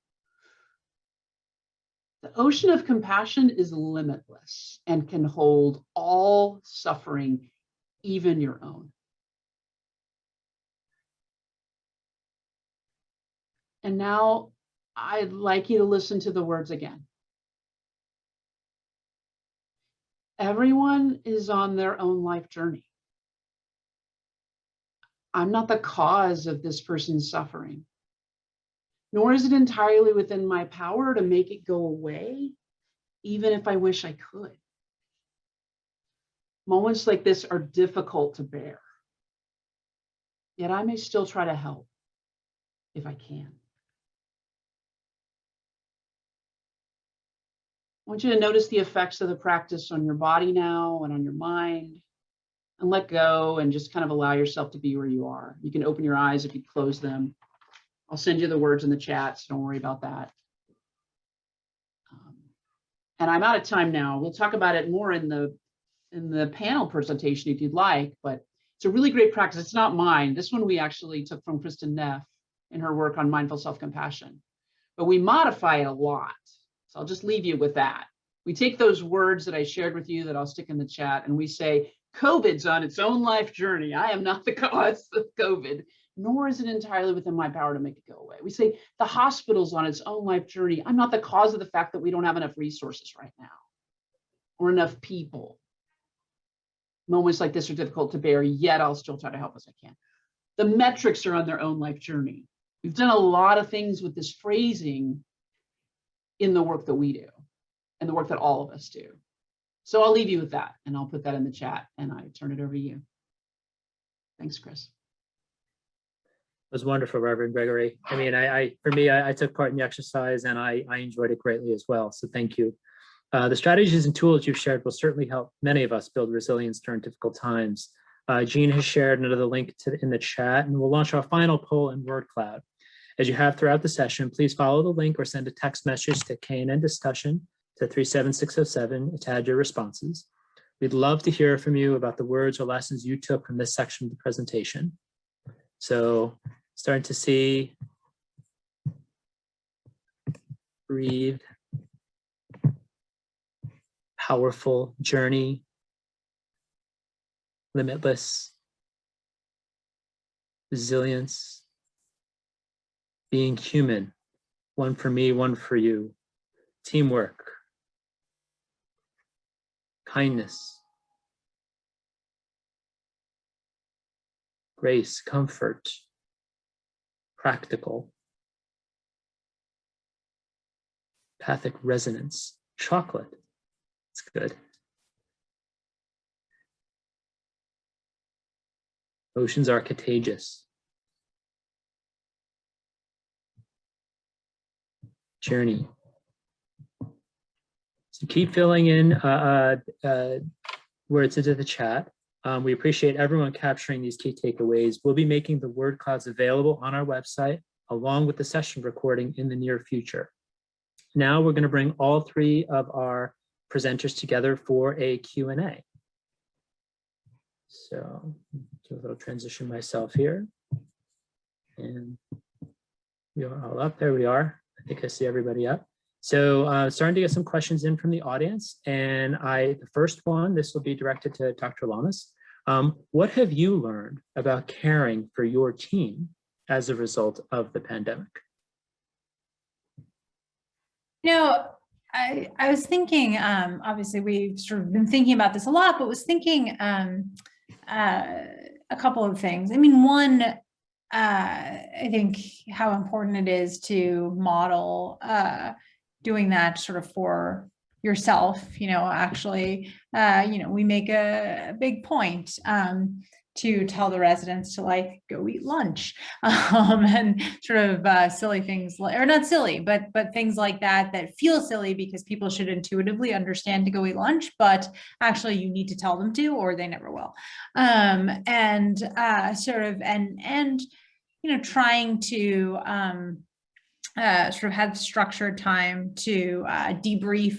The ocean of compassion is limitless and can hold all suffering even your own. And now I'd like you to listen to the words again. Everyone is on their own life journey. I'm not the cause of this person's suffering, nor is it entirely within my power to make it go away, even if I wish I could. Moments like this are difficult to bear, yet I may still try to help if I can. I want you to notice the effects of the practice on your body now and on your mind, and let go and just kind of allow yourself to be where you are. You can open your eyes if you close them. I'll send you the words in the chat, so don't worry about that. And I'm out of time now. We'll talk about it more in the panel presentation if you'd like, but it's a really great practice. It's not mine. This one we actually took from Krista Neff in her work on mindful self-compassion, but we modify it a lot. So I'll just leave you with that. We take those words that I shared with you that I'll stick in the chat, and we say, COVID's on its own life journey. I am not the cause of COVID, nor is it entirely within my power to make it go away. We say the hospital's on its own life journey. I'm not the cause of the fact that we don't have enough resources right now or enough people. Moments like this are difficult to bear, yet I'll still try to help as I can. The metrics are on their own life journey. We've done a lot of things with this phrasing in the work that we do and the work that all of us do. So I'll leave you with that, and I'll put that in the chat, and I turn it over to you. Thanks, Chris. It was wonderful, Reverend Gregory. I mean, for me, I took part in the exercise, and I enjoyed it greatly as well. So thank you. The strategies and tools you've shared will certainly help many of us build resilience during difficult times. Jean has shared another link in the chat, and we'll launch our final poll in word cloud. As you have throughout the session, please follow the link or send a text message to KNN discussion to 37607 to add your responses. We'd love to hear from you about the words or lessons you took from this section of the presentation. So starting to see, breathe, powerful journey, limitless, resilience, being human, one for me, one for you, teamwork, kindness, grace, comfort, practical, empathic resonance, chocolate. It's good. Emotions are contagious. Journey. So keep filling in words into the chat. We appreciate everyone capturing these key takeaways. We'll be making the word clouds available on our website, along with the session recording in the near future. Now we're going to bring all three of our presenters together for a Q&A. So do a little transition myself here. And we are all up. There we are. I think I see everybody up. So starting to get some questions in from the audience. And the first one, this will be directed to Dr. Lamas. What have you learned about caring for your team as a result of the pandemic? You know, I was thinking, obviously we've sort of been thinking about this a lot, but was thinking a couple of things. I mean, one, I think how important it is to model doing that sort of for yourself, you know, actually, you know, we make a big point to tell the residents to like go eat lunch and sort of silly things, or not silly, but things like that feel silly because people should intuitively understand to go eat lunch, but actually you need to tell them to, or they never will. And you know, trying to sort of have structured time to debrief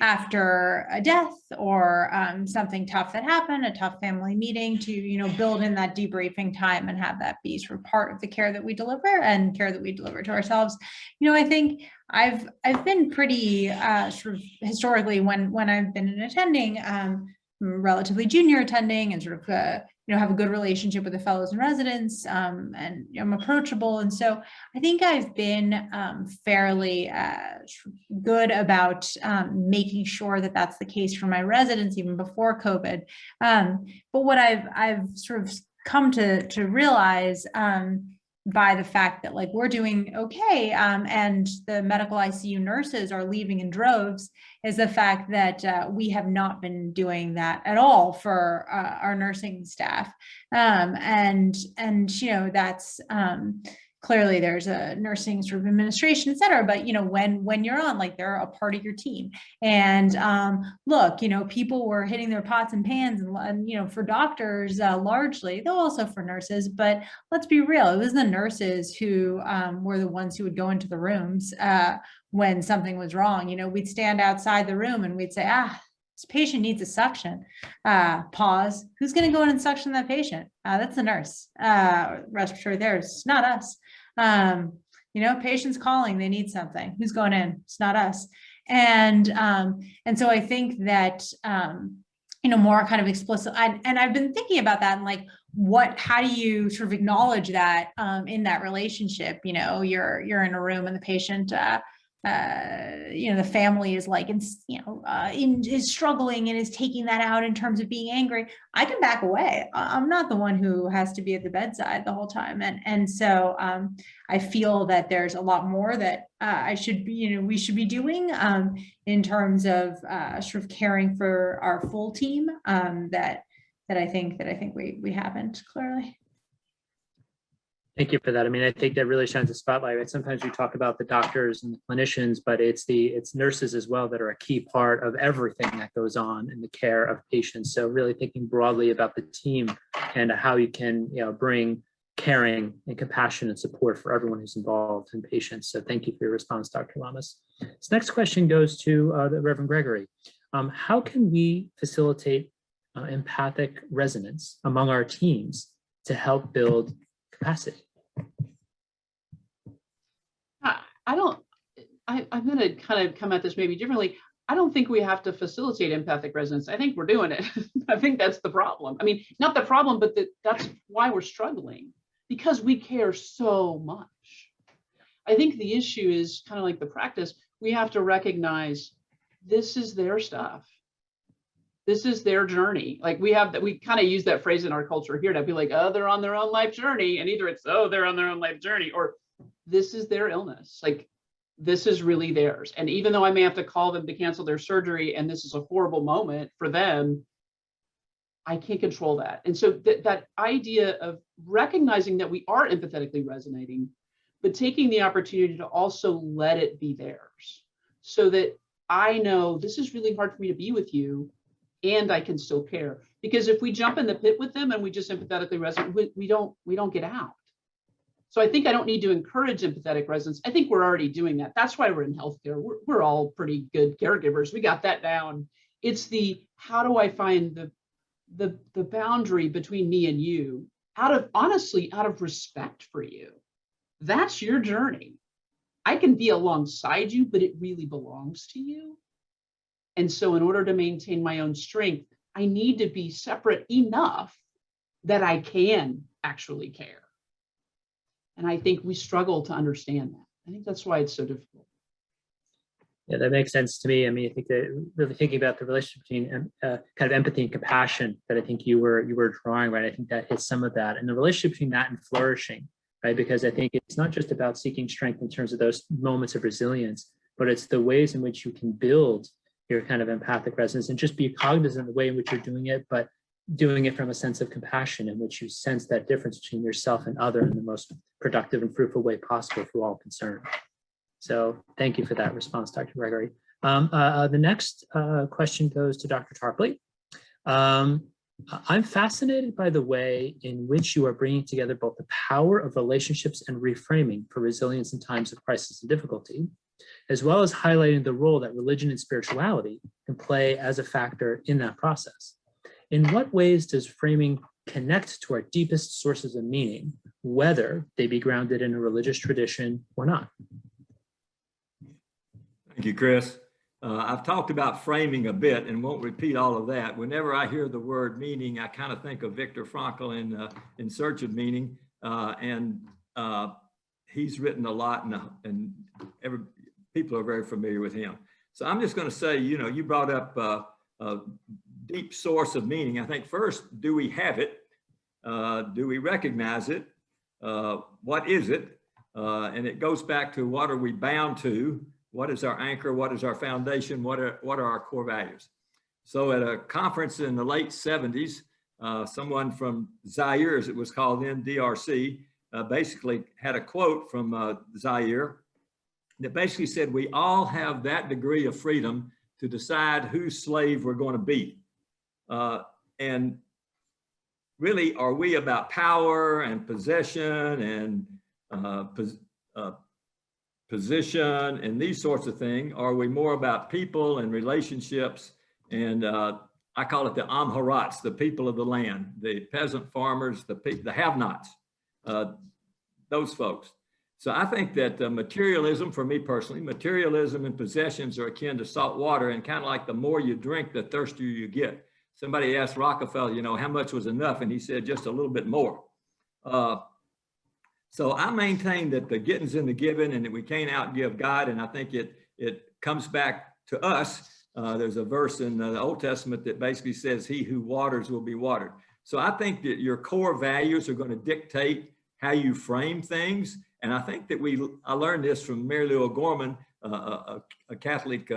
after a death or something tough that happened, a tough family meeting, to, you know, build in that debriefing time and have that be sort of part of the care that we deliver and care that we deliver to ourselves. You know, I think I've been pretty sort of historically when I've been attending, relatively junior attending and sort of, have a good relationship with the fellows and residents, and I'm approachable. And so I think I've been fairly good about making sure that that's the case for my residents even before COVID. But what I've sort of come to realize, by the fact that like we're doing okay, and the medical ICU nurses are leaving in droves, is the fact that we have not been doing that at all for our nursing staff, and that's clearly there's a nursing sort of administration, et cetera. But when you're on, like, they're a part of your team. And look, people were hitting their pots and pans, and for doctors largely, though also for nurses. But let's be real, it was the nurses who were the ones who would go into the rooms when something was wrong. We'd stand outside the room and we'd say, this patient needs a suction. Pause. Who's going to go in and suction that patient? That's the nurse. Respiratory therapist. It's not us. Patient's calling. They need something. Who's going in? It's not us. And so I think that more kind of explicit. And I've been thinking about that, and like, how do you sort of acknowledge that in that relationship? You're in a room and the patient. The family is like, is struggling and is taking that out in terms of being angry. I can back away. I'm not the one who has to be at the bedside the whole time. And so I feel that there's a lot more that we should be doing in terms of sort of caring for our full team, that I think we haven't clearly. Thank you for that. I mean, I think that really shines a spotlight. Right? Sometimes we talk about the doctors and the clinicians, but it's nurses as well that are a key part of everything that goes on in the care of patients. So really thinking broadly about the team and how you can bring caring and compassion and support for everyone who's involved in patients. So thank you for your response, Dr. Lamas. This next question goes to the Reverend Gregory. How can we facilitate empathic resonance among our teams to help build capacity? I'm going to kind of come at this maybe differently. I don't think we have to facilitate empathic resonance. I think we're doing it. I think that's the problem. I mean, not the problem, but that's why we're struggling, because we care so much. I think the issue is kind of like the practice. We have to recognize this is their stuff. This is their journey. Like we kind of use that phrase in our culture here to be like, oh, they're on their own life journey. And either it's, oh, they're on their own life journey, or this is their illness. Like, this is really theirs. And even though I may have to call them to cancel their surgery, and this is a horrible moment for them, I can't control that. And so that idea of recognizing that we are empathetically resonating, but taking the opportunity to also let it be theirs, so that I know this is really hard for me to be with you, and I can still care. Because if we jump in the pit with them and we just empathetically resonate, we don't get out. So I think I don't need to encourage empathetic resonance. I think we're already doing that. That's why we're in healthcare. We're all pretty good caregivers. We got that down. It's how do I find the boundary between me and you, out of respect for you. That's your journey. I can be alongside you, but it really belongs to you. And so in order to maintain my own strength, I need to be separate enough that I can actually care. And I think we struggle to understand that. I think that's why it's so difficult. Yeah, that makes sense to me. I mean, I think that really thinking about the relationship between kind of empathy and compassion that I think you were drawing, right? I think that hits some of that, and the relationship between that and flourishing, right? Because I think it's not just about seeking strength in terms of those moments of resilience, but it's the ways in which you can build your kind of empathic resonance and just be cognizant of the way in which you're doing it, but doing it from a sense of compassion in which you sense that difference between yourself and other in the most productive and fruitful way possible for all concerned. So thank you for that response, Dr. Gregory. The next question goes to Dr. Tarpley. I'm fascinated by the way in which you are bringing together both the power of relationships and reframing for resilience in times of crisis and difficulty, as well as highlighting the role that religion and spirituality can play as a factor in that process. In what ways does framing connect to our deepest sources of meaning, whether they be grounded in a religious tradition or not? Thank you, Chris. I've talked about framing a bit and won't repeat all of that. Whenever I hear the word meaning, I kind of think of Viktor Frankl in Search of Meaning. He's written a lot, and people are very familiar with him. So I'm just going to say, you brought up a deep source of meaning. I think first, do we have it? Do we recognize it? What is it? And it goes back to, what are we bound to? What is our anchor? What is our foundation? What are our core values? So at a conference in the late 70s, someone from Zaire, as it was called then, DRC, basically had a quote from Zaire that basically said, we all have that degree of freedom to decide whose slave we're going to be. And really, are we about power and possession and position and these sorts of things? Are we more about people and relationships? And I call it the Amharats, the people of the land, the peasant farmers, the have-nots, those folks. So I think that materialism, for me personally, materialism and possessions are akin to salt water, and kind of like the more you drink, the thirstier you get. Somebody asked Rockefeller, how much was enough? And he said, just a little bit more. So I maintain that the getting's in the giving, and that we can't outgive God. And I think it comes back to us. There's a verse in the Old Testament that basically says, he who waters will be watered. So I think that your core values are going to dictate how you frame things. And I think that I learned this from Mary Lou O'Gorman, a Catholic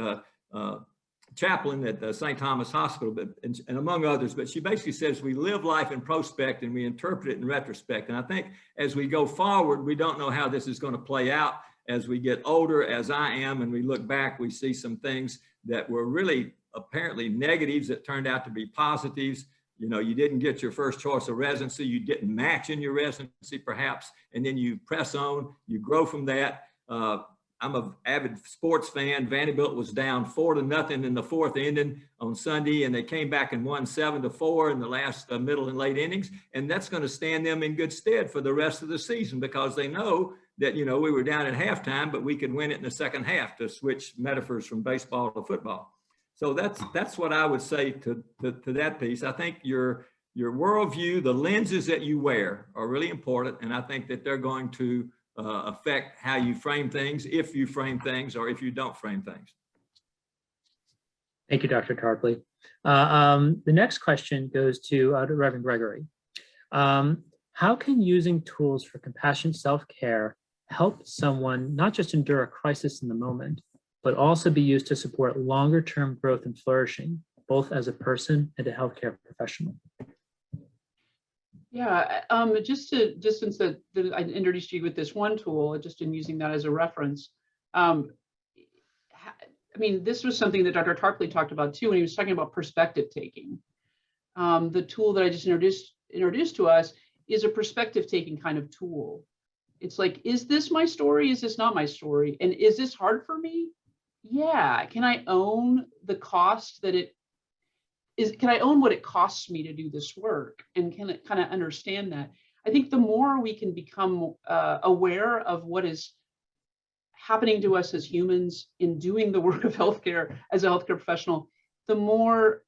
chaplain at St. Thomas Hospital, and among others. But she basically says we live life in prospect and we interpret it in retrospect. And I think as we go forward, we don't know how this is going to play out. As we get older, as I am, and we look back, we see some things that were really apparently negatives that turned out to be positives. You didn't get your first choice of residency, you didn't match in your residency perhaps, and then you press on, you grow from that. I'm an avid sports fan. Vanderbilt was down 4-0 in the fourth inning on Sunday, and they came back and won 7-4 in the last middle and late innings. And that's going to stand them in good stead for the rest of the season, because they know that, we were down at halftime, but we could win it in the second half, to switch metaphors from baseball to football. So that's what I would say to that piece. I think your worldview, the lenses that you wear are really important. And I think that they're going to affect how you frame things, if you frame things, or if you don't frame things. Thank you, Dr. Tarpley. The next question goes to Reverend Gregory. How can using tools for compassionate self-care help someone not just endure a crisis in the moment, but also be used to support longer-term growth and flourishing, both as a person and a healthcare professional? Yeah, just since that I introduced you with this one tool, just in using that as a reference. This was something that Dr. Tarpley talked about too when he was talking about perspective taking. The tool that I just introduced to us is a perspective taking kind of tool. It's like, is this my story? Is this not my story? And is this hard for me? Yeah. Can I own the cost that it is? Can I own what it costs me to do this work? And can it kind of understand that? I think the more we can become aware of what is happening to us as humans in doing the work of healthcare as a healthcare professional, the more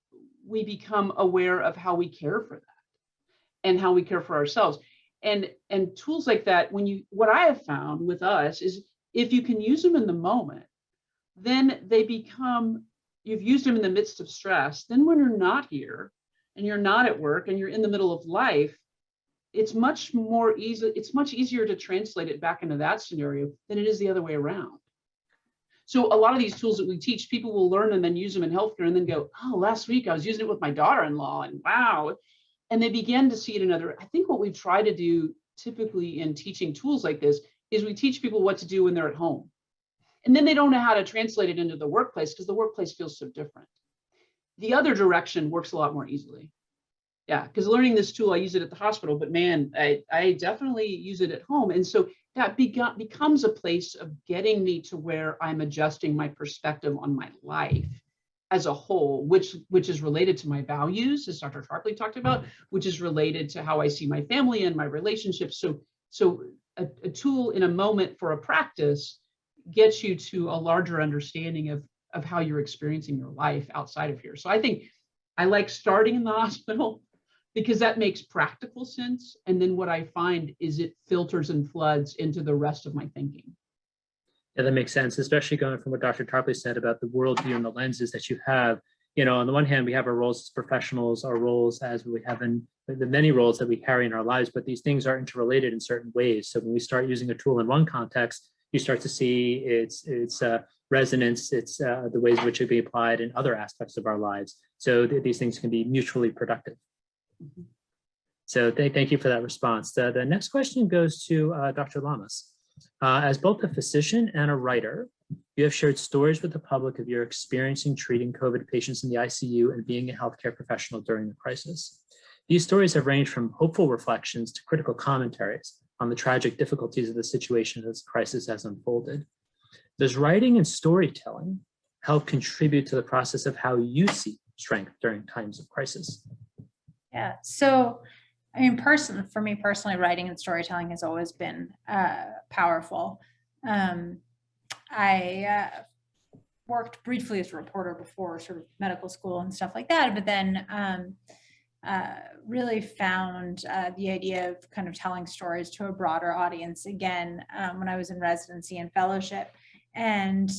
we become aware of how we care for that and how we care for ourselves. And tools like that, what I have found with us is, if you can use them in the moment, then they become, you've used them in the midst of stress. Then when you're not here and you're not at work and you're in the middle of life, it's much easier to translate it back into that scenario than it is the other way around. So a lot of these tools that we teach, people will learn and then use them in healthcare and then go, oh, last week I was using it with my daughter-in-law, and wow. And they begin to see it in other. I think what we try to do typically in teaching tools like this is we teach people what to do when they're at home. And then they don't know how to translate it into the workplace because the workplace feels so different. The other direction works a lot more easily. Yeah, because learning this tool, I use it at the hospital, but man, I definitely use it at home. And so that becomes a place of getting me to where I'm adjusting my perspective on my life as a whole, which is related to my values, as Dr. Tarpley talked about, which is related to how I see my family and my relationships. So a tool in a moment for a practice gets you to a larger understanding of how you're experiencing your life outside of here. So I think I like starting in the hospital because that makes practical sense. And then what I find is it filters and floods into the rest of my thinking. Yeah, that makes sense, especially going from what Dr. Tarpley said about the worldview and the lenses that you have. You know, on the one hand, we have our roles as professionals, our roles as we have in the many roles that we carry in our lives, but these things are interrelated in certain ways. So when we start using a tool in one context, you start to see its resonance, its the ways in which it can be applied in other aspects of our lives. So these things can be mutually productive. Mhm. So thank you for that response. The next question goes to Dr. Lamas. As both a physician and a writer, you have shared stories with the public of your experiencing treating COVID patients in the ICU and being a healthcare professional during the crisis. These stories have ranged from hopeful reflections to critical commentaries on the tragic difficulties of the situation as the crisis has unfolded. Does writing and storytelling help contribute to the process of how you see strength during times of crisis? Yeah, so I mean, for me personally, writing and storytelling has always been powerful. I worked briefly as a reporter before sort of medical school and stuff like that, but then really found the idea of kind of telling stories to a broader audience again when I was in residency and fellowship. And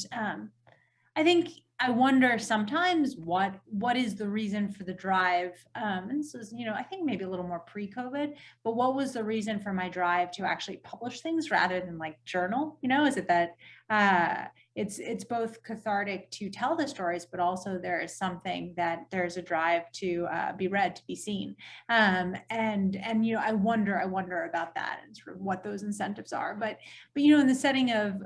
I wonder sometimes what is the reason for the drive? And this is, I think maybe a little more pre-COVID, but what was the reason for my drive to actually publish things rather than like journal? Is it that it's both cathartic to tell the stories, but also there is something that there's a drive to be read, to be seen. And I wonder about that and sort of what those incentives are. But in the setting of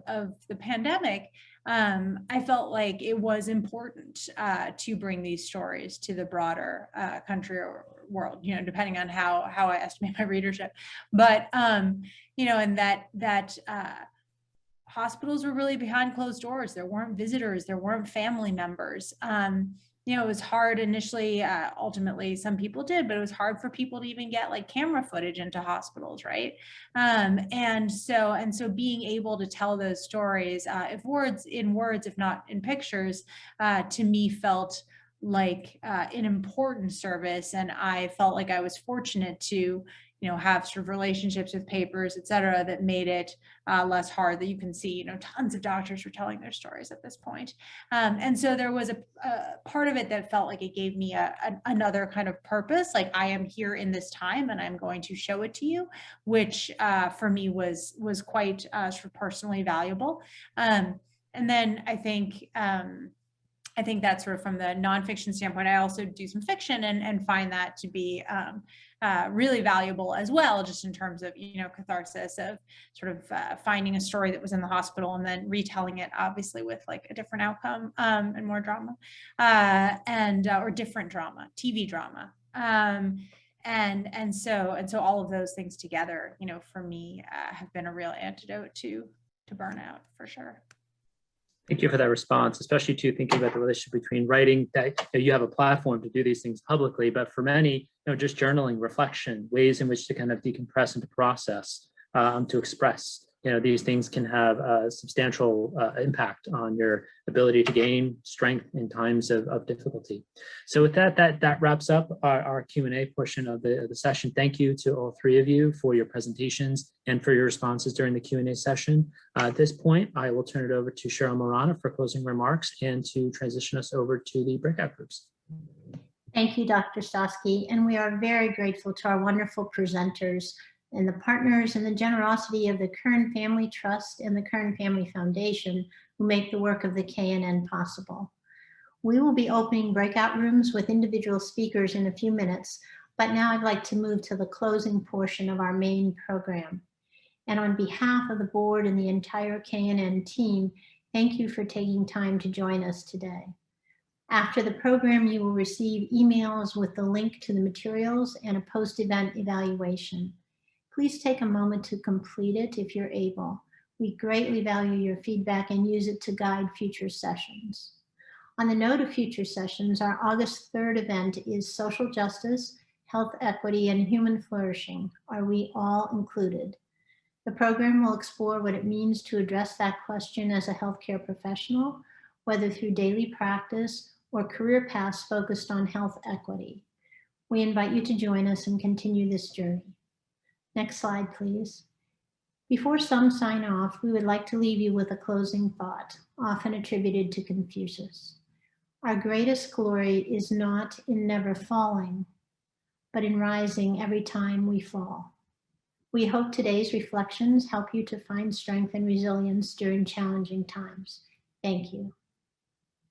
the pandemic, I felt like it was important to bring these stories to the broader country or world, depending on how I estimate my readership. But, and that hospitals were really behind closed doors. There weren't visitors, there weren't family members. It was hard initially, ultimately some people did, but it was hard for people to even get like camera footage into hospitals, right? And so being able to tell those stories, if not in pictures, to me felt like an important service. And I felt like I was fortunate to have sort of relationships with papers, et cetera, that made it less hard. That you can see, tons of doctors were telling their stories at this point. And so there was a part of it that felt like it gave me another kind of purpose, like I am here in this time and I'm going to show it to you, which for me was quite sort of personally valuable. And then I think that's sort of from the nonfiction standpoint. I also do some fiction and find that to be really valuable as well, just in terms of, catharsis of sort of finding a story that was in the hospital and then retelling it, obviously with like a different outcome and more drama or different drama, TV drama. And so all of those things together, for me, have been a real antidote to burnout for sure. Thank you for that response, especially to thinking about the relationship between writing, that you have a platform to do these things publicly, but for many, just journaling, reflection, ways in which to kind of decompress and to process, to express. These things can have a substantial impact on your ability to gain strength in times of difficulty. So with that wraps up our Q&A portion of the session. Thank you to all three of you for your presentations and for your responses during the Q&A session. At this point, I will turn it over to Cheryl Maurana for closing remarks and to transition us over to the breakout groups. Thank you, Dr. Stawski, and we are very grateful to our wonderful presenters and the partners and the generosity of the Kern Family Trust and the Kern Family Foundation who make the work of the KNN possible. We will be opening breakout rooms with individual speakers in a few minutes, but now I'd like to move to the closing portion of our main program. And on behalf of the board and the entire KNN team, thank you for taking time to join us today. After the program, you will receive emails with the link to the materials and a post-event evaluation. Please take a moment to complete it if you're able. We greatly value your feedback and use it to guide future sessions. On the note of future sessions, our August 3rd event is Social Justice, Health Equity, and Human Flourishing. Are we all included? The program will explore what it means to address that question as a healthcare professional, whether through daily practice or career paths focused on health equity. We invite you to join us and continue this journey. Next slide, please. Before some sign off, we would like to leave you with a closing thought, often attributed to Confucius. Our greatest glory is not in never falling, but in rising every time we fall. We hope today's reflections help you to find strength and resilience during challenging times. Thank you.